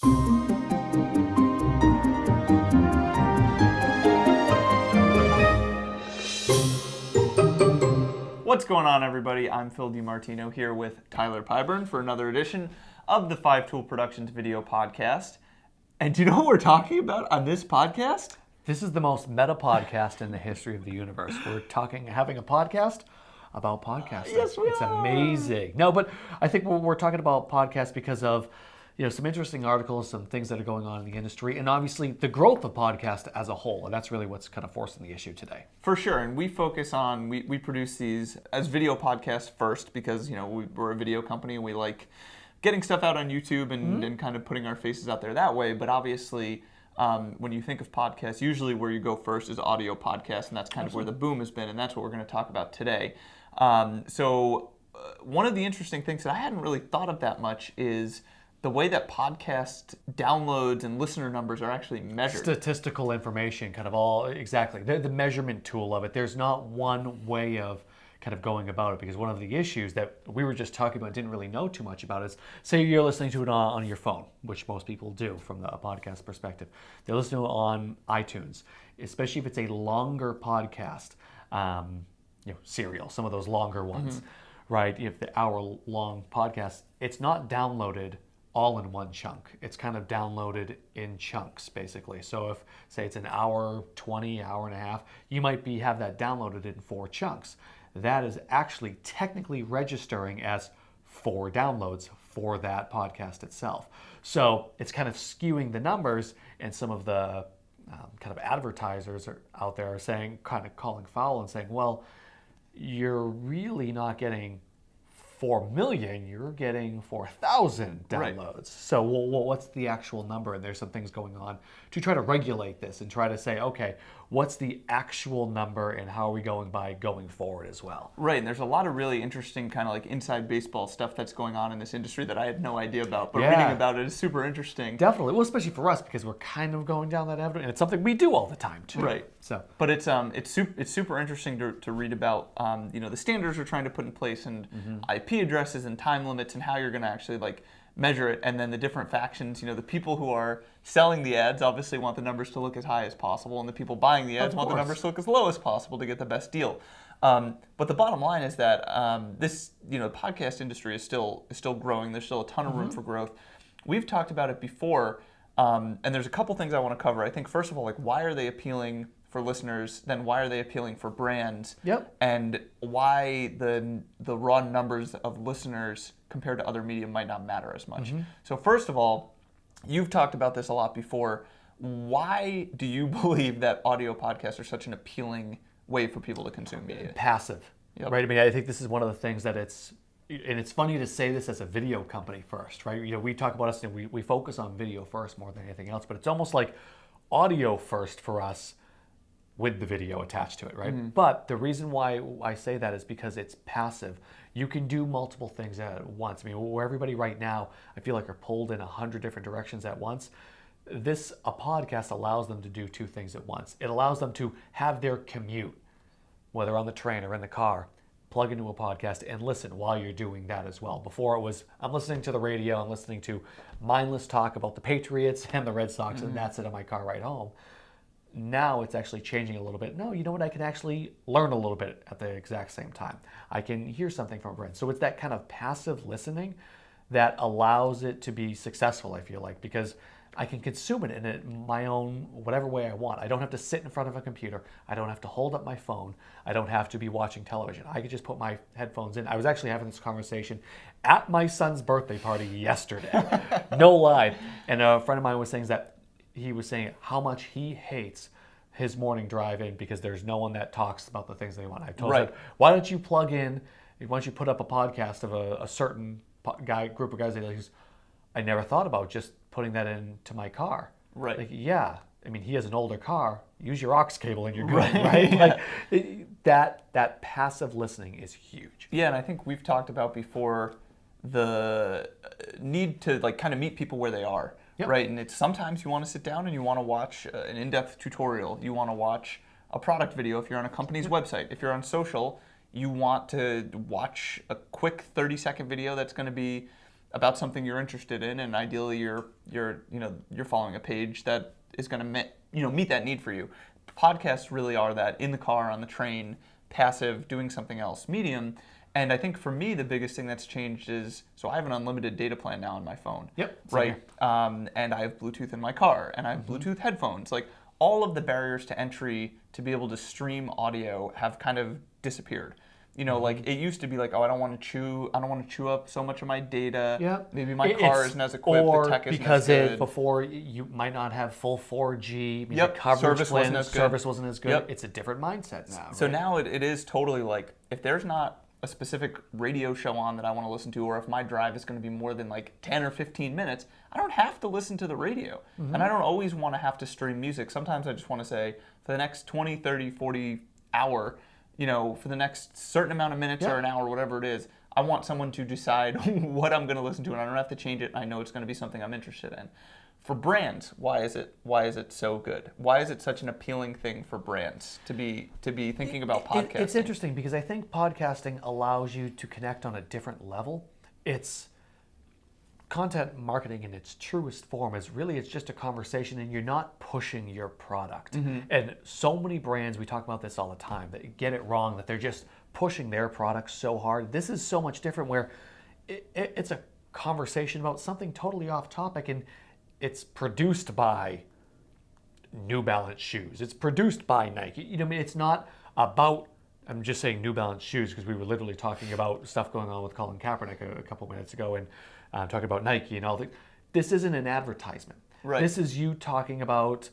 What's going on, everybody? I'm Phil DiMartino here with Tyler Pyburn for another edition of the 5Tool Productions video podcast. And do you know what we're talking about on this podcast? This is the most meta podcast in the history of the universe. We're having a podcast about podcasting. Yes, we It's are. amazing. No, but I think we're talking about podcasts because of some interesting articles, some things that are going on in the industry, and obviously the growth of podcast as a whole. And that's really what's kind of forcing the issue today. For sure, and we focus on, we produce these as video podcasts first because, we're a video company and we like getting stuff out on YouTube and kind of putting our faces out there that way. But obviously, when you think of podcasts, usually where you go first is audio podcasts, and that's kind of where the boom has been, and that's what we're going to talk about today. So one of the interesting things that I hadn't really thought of that much is the way that podcast downloads and listener numbers are actually measured. Statistical information, kind of all, exactly. The measurement tool of it. There's not one way of kind of going about it, because one of the issues that we were just talking about, didn't really know too much about, is say you're listening to it on your phone, which most people do from a podcast perspective. They're listening to it on iTunes, especially if it's a longer podcast, Serial, some of those longer ones, right? If the hour-long podcast, it's not downloaded all in one chunk. It's kind of downloaded in chunks, basically. So if, say, it's an hour 20, hour and a half, you might have that downloaded in 4 chunks. That is actually technically registering as 4 downloads for that podcast itself. So it's kind of skewing the numbers, and some of the kind of advertisers out there are saying, kind of calling foul and saying, well, you're really not getting 4 million, you're getting 4,000 downloads. Right. So what's the actual number? And there's some things going on to try to regulate this and try to say, okay, what's the actual number and how are we going forward as well? Right, and there's a lot of really interesting kind of like inside baseball stuff that's going on in this industry that I had no idea about, but reading about it is super interesting. Definitely, well, especially for us, because we're kind of going down that avenue, and it's something we do all the time too. Right. But it's super interesting to read about the standards we're trying to put in place, and IP addresses and time limits, and how you're going to actually measure it, and then the different factions. The people who are selling the ads obviously want the numbers to look as high as possible, and the people buying the ads want the numbers to look as low as possible to get the best deal. But the bottom line is that this podcast industry is still growing. There's still a ton of room for growth. We've talked about it before, and there's a couple things I want to cover. I think first of all, why are they appealing for listeners? Then why are they appealing for brands? Yep. And why the raw numbers of listeners compared to other media might not matter as much. So first of all, you've talked about this a lot before. Why do you believe that audio podcasts are such an appealing way for people to consume media? Passive, right? I mean, I think this is one of the things that it's funny to say this as a video company first, right? We talk about us, and we focus on video first more than anything else, but it's almost like audio first for us, with the video attached to it, right? But the reason why I say that is because it's passive. You can do multiple things at once. I mean, where everybody right now, I feel like, are pulled in 100 different directions at once. A podcast allows them to do 2 things at once. It allows them to have their commute, whether on the train or in the car, plug into a podcast and listen while you're doing that as well. Before it was, I'm listening to the radio, I'm listening to mindless talk about the Patriots and the Red Sox, and that's it in my car ride home. Now it's actually changing a little bit. No, you know what? I can actually learn a little bit at the exact same time. I can hear something from a brand. So it's that kind of passive listening that allows it to be successful, I feel like, because I can consume it in my own whatever way I want. I don't have to sit in front of a computer. I don't have to hold up my phone. I don't have to be watching television. I could just put my headphones in. I was actually having this conversation at my son's birthday party yesterday. No lie. And a friend of mine was saying that he was saying how much he hates his morning drive-in because there's no one that talks about the things they want. I told him, why don't you plug in, why don't you put up a podcast of a certain group of guys that he goes, I never thought about just putting that into my car. Right. I mean, he has an older car. Use your aux cable and you're good, right? That passive listening is huge. Yeah, and I think we've talked about before the need to kind of meet people where they are. Yep. Right, and it's sometimes you want to sit down and you want to watch an in-depth tutorial. You want to watch a product video if you're on a company's website. If you're on social, you want to watch a quick 30-second video that's going to be about something you're interested in, and ideally you're following a page that is going to meet that need for you. Podcasts really are that in the car, on the train, passive, doing something else medium. And I think for me, the biggest thing that's changed is, so I have an unlimited data plan now on my phone. Yep. Right. And I have Bluetooth in my car, and I have Bluetooth headphones. Like, all of the barriers to entry to be able to stream audio have kind of disappeared. Like, it used to be like, oh, I don't want to chew up so much of my data. Yeah. Maybe my car isn't as equipped, or the tech isn't because as good. before you might not have full 4G, maybe Yep. coverage Service plan, wasn't as good. service wasn't as good. Yep. It's a different mindset now. So right? now it is totally like, if there's not a specific radio show on that I want to listen to, or if my drive is going to be more than like 10 or 15 minutes, I don't have to listen to the radio. And I don't always want to have to stream music. Sometimes I just want to say, for the next 20, 30, 40 hour, for the next certain amount of minutes or an hour, whatever it is, I want someone to decide what I'm going to listen to, and I don't have to change it. I know it's going to be something I'm interested in. For brands, why is it so good? Why is it such an appealing thing for brands to be thinking about podcasting? It's interesting because I think podcasting allows you to connect on a different level. It's content marketing in its truest form it's just a conversation, and you're not pushing your product. And so many brands, we talk about this all the time, that get it wrong, that they're just pushing their products so hard. This is so much different, where it's a conversation about something totally off topic, and it's produced by New Balance shoes. It's produced by Nike. It's not about, I'm just saying New Balance shoes because we were literally talking about stuff going on with Colin Kaepernick a couple minutes ago, and talking about Nike and all that. This isn't an advertisement. Right. This is you talking about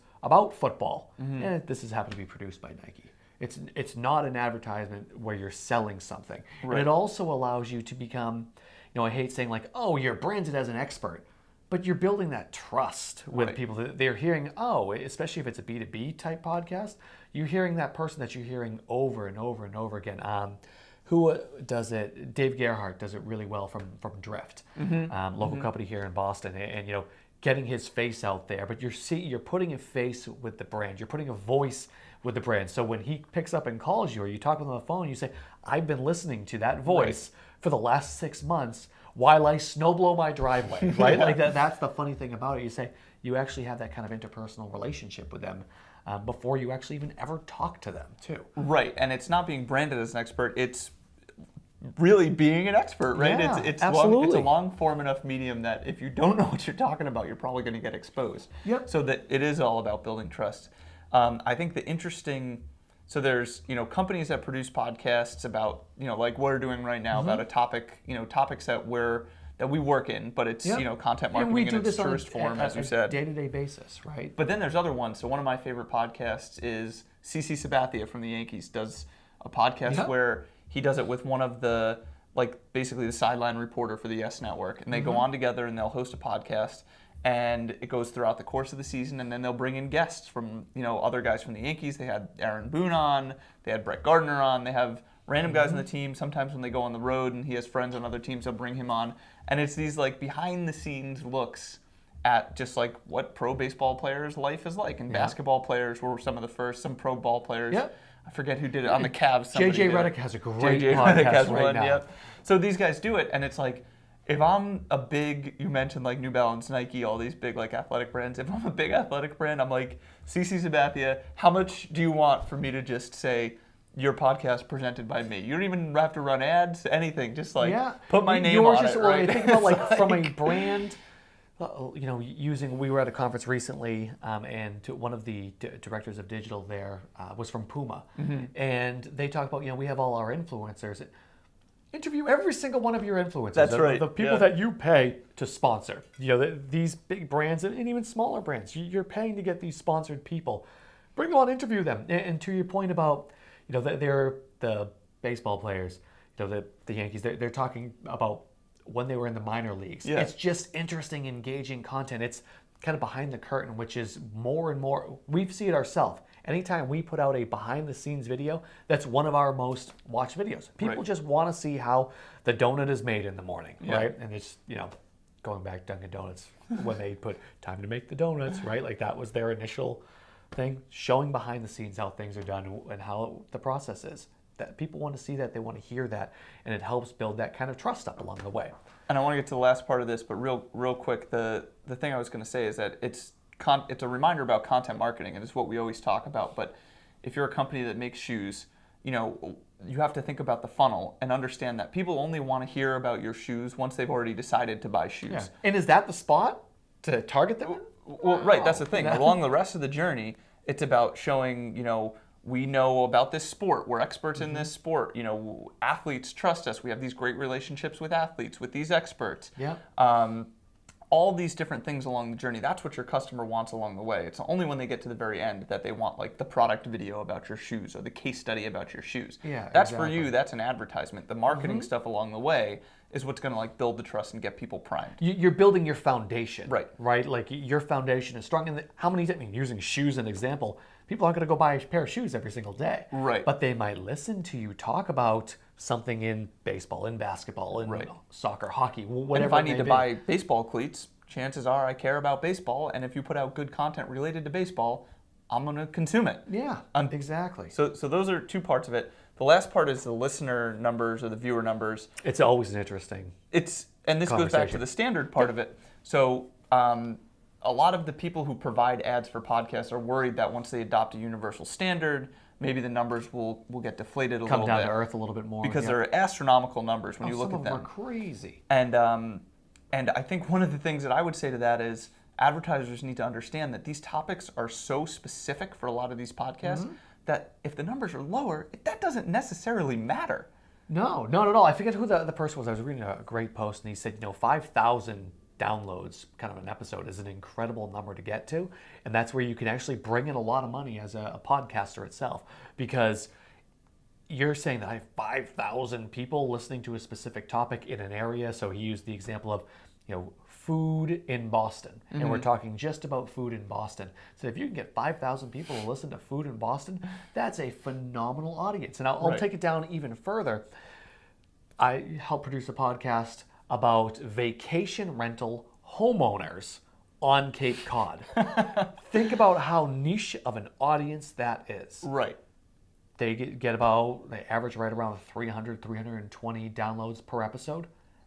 football. And this has happened to be produced by Nike. It's not an advertisement where you're selling something. Right. And it also allows you to become, I hate saying like, oh, you're branded as an expert. But you're building that trust with people. They're hearing, especially if it's a B2B type podcast, you're hearing that person that you're hearing over and over and over again. Who does it? Dave Gerhardt does it really well from Drift, local company here in Boston, and getting his face out there. But you're putting a face with the brand. You're putting a voice with the brand. So when he picks up and calls you, or you talk with him on the phone, you say, "I've been listening to that voice for the last 6 months while I snowblow my driveway." Right? Like that. That's the funny thing about it. You say you actually have that kind of interpersonal relationship with them. Before you actually even ever talk to them, too. Right, and it's not being branded as an expert, it's really being an expert, right? Yeah, it's absolutely. It's a long form enough medium that if you don't know what you're talking about, you're probably going to get exposed. Yep. So that it is all about building trust. I think so there's, companies that produce podcasts about, like we're doing right now about a topics that we work in, but it's, content marketing in its truest form, as you said. Day-to-day basis, right? But then there's other ones. So one of my favorite podcasts is CC Sabathia from the Yankees does a podcast where he does it with one of the, basically the sideline reporter for the Yes Network. And they go on together and they'll host a podcast. And it goes throughout the course of the season. And then they'll bring in guests from, other guys from the Yankees. They had Aaron Boone on. They had Brett Gardner on. They have random guys on the team. Sometimes when they go on the road and he has friends on other teams, they'll bring him on. And it's these behind-the-scenes looks at just what pro baseball players' life is like. And basketball players were some of the first, some pro ball players. Yep. I forget who did it on the Cavs. JJ Redick has a great podcast right now. Yep. So these guys do it, and it's if I'm a big, you mentioned New Balance, Nike, all these big athletic brands. If I'm a big athletic brand, I'm CC Sabathia, how much do you want for me to just say your podcast presented by me? You don't even have to run ads, anything. Just put my name on it. Right? Think about from a brand. We were at a conference recently, and one of the directors of digital there was from Puma, and they talked about, we have all our influencers. Interview every single one of your influencers. That's right. The people that you pay to sponsor. These big brands and even smaller brands. You're paying to get these sponsored people. Bring them on, interview them. And to your point about, they're the baseball players, the Yankees. They're talking about when they were in the minor leagues. Yeah. It's just interesting, engaging content. It's kind of behind the curtain, which is more and more. We see it ourselves. Anytime we put out a behind-the-scenes video, that's one of our most watched videos. People just want to see how the donut is made in the morning, right? And it's, going back to Dunkin' Donuts, when they put time to make the donuts, right? That was their initial thing, showing behind the scenes how things are done and how the process is. That people want to see that, they want to hear that, and it helps build that kind of trust up along the way. And I want to get to the last part of this, but real quick, the thing I was going to say is that it's a reminder about content marketing, and it's what we always talk about. But if you're a company that makes shoes, you have to think about the funnel and understand that people only want to hear about your shoes once they've already decided to buy shoes. Yeah. And is that the spot to target them? Well, right, that's the thing. Along the rest of the journey, it's about showing, we know about this sport. We're experts in this sport. Athletes trust us. We have these great relationships with athletes, with these experts. Yeah. All these different things along the journey. That's what your customer wants along the way. It's only when they get to the very end that they want like the product video about your shoes or the case study about your shoes. Yeah, that's exactly. for you. That's an advertisement. The marketing stuff along the way is what's going to like build the trust and get people primed. You're building your foundation. Right. Right? Like your foundation is strong. And how many, using shoes as an example, people aren't going to go buy a pair of shoes every single day. Right. But they might listen to you talk about something in baseball, in basketball, in soccer, hockey, whatever. And if I need it to may buy baseball cleats, chances are I care about baseball. And if you put out good content related to baseball, I'm going to consume it. Yeah, exactly. So those are two parts of it. The last part is the listener numbers or the viewer numbers. It's always an interesting And this goes back to the standard part of it. So a lot of the people who provide ads for podcasts are worried that once they adopt a universal standard, maybe the numbers will get deflated a little bit. Come down to earth a little bit more. Because they're astronomical numbers when you look at them. Some of them are crazy. And I think one of the things that I would say to that is advertisers need to understand that these topics are so specific for a lot of these podcasts that if the numbers are lower, that doesn't necessarily matter. No, not at all. I forget who the person was. I was reading a great post, and he said, 5,000 downloads kind of an episode is an incredible number to get to, and that's where you can actually bring in a lot of money as a podcaster itself, because you're saying that I have 5,000 people listening to a specific topic in an area. So he used the example of, food in Boston, and we're talking just about food in Boston. So if you can get 5,000 people to listen to food in Boston, that's a phenomenal audience. And I'll take it down even further. I help produce a podcast about vacation rental homeowners on Cape Cod. Think about how niche of an audience that is. Right. They average right around 300, 320 downloads per episode.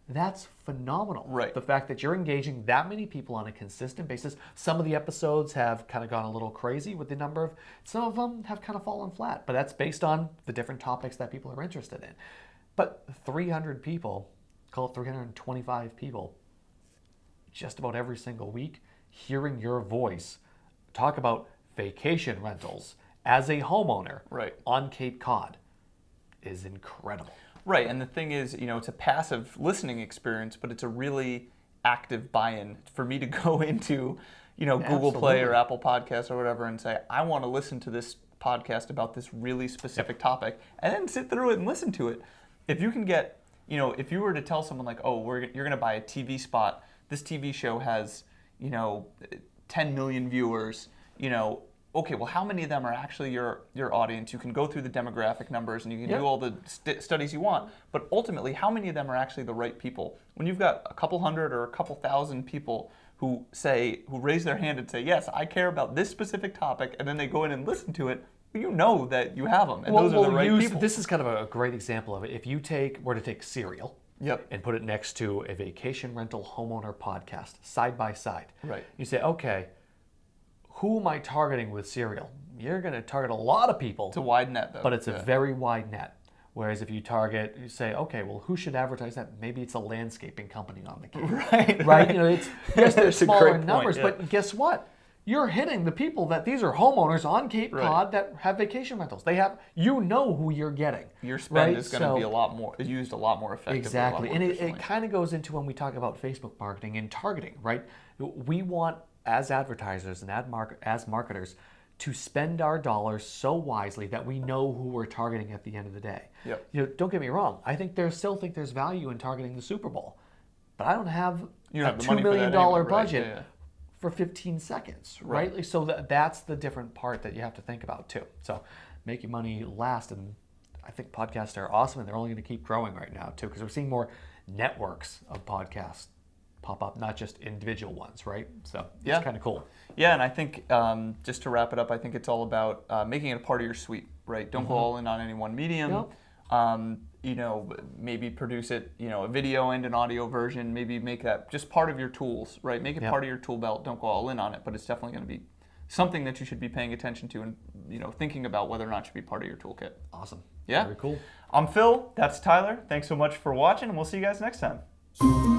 That's phenomenal. Right. The fact that you're engaging that many people on a consistent basis. Some of the episodes have kind of gone a little crazy with the number of, some of them have kind of fallen flat, but that's based on the different topics that people are interested in. But 300 people, call it 325 people, just about every single week, hearing your voice talk about vacation rentals as a homeowner on Cape Cod is incredible. Right, and the thing is, it's a passive listening experience, but it's a really active buy-in. For me to go into, Google Play or Apple Podcasts or whatever and say, I want to listen to this podcast about this really specific topic, and then sit through it and listen to it. If you can get, if you were to tell someone like, you're going to buy a TV spot, this TV show has, 10 million viewers, okay, well, how many of them are actually your audience? You can go through the demographic numbers and you can do all the studies you want, but ultimately, how many of them are actually the right people? When you've got a couple hundred or a couple thousand people who raise their hand and say, yes, I care about this specific topic, and then they go in and listen to it, you know that you have them, and those are the right people. This is kind of a great example of it. If you were to take Serial and put it next to a vacation rental homeowner podcast, side by side, you say, okay, who am I targeting with Serial? You're going to target a lot of people. It's a wide net, though. But it's a very wide net. Whereas if you say, okay, well, who should advertise that? Maybe it's a landscaping company on the Cape. Right? Yes, there's smaller numbers, but guess what? You're hitting the people that these are homeowners on Cape Cod that have vacation rentals. You know who you're getting. Your spend is going to be used a lot more effectively. Exactly. And it kind of goes into when we talk about Facebook marketing and targeting, right? We want, as advertisers and as marketers, to spend our dollars so wisely that we know who we're targeting at the end of the day. Don't get me wrong. I still think there's value in targeting the Super Bowl, but I don't have a $2 million budget for 15 seconds, right? So that's the different part that you have to think about too. So make your money last, and I think podcasts are awesome, and they're only going to keep growing right now too, because we're seeing more networks of podcasts pop up, not just individual ones, right? So it's kind of cool. Yeah, and I think just to wrap it up, I think it's all about making it a part of your suite, right? Don't go all in on any one medium. you know, maybe produce it, you know, a video and an audio version, maybe make that just part of your tools, right? Make it part of your tool belt. Don't go all in on it, but it's definitely going to be something that you should be paying attention to and, you know, thinking about whether or not it should be part of your toolkit. Awesome. Yeah. Very cool. I'm Phil. That's Tyler. Thanks so much for watching, and we'll see you guys next time.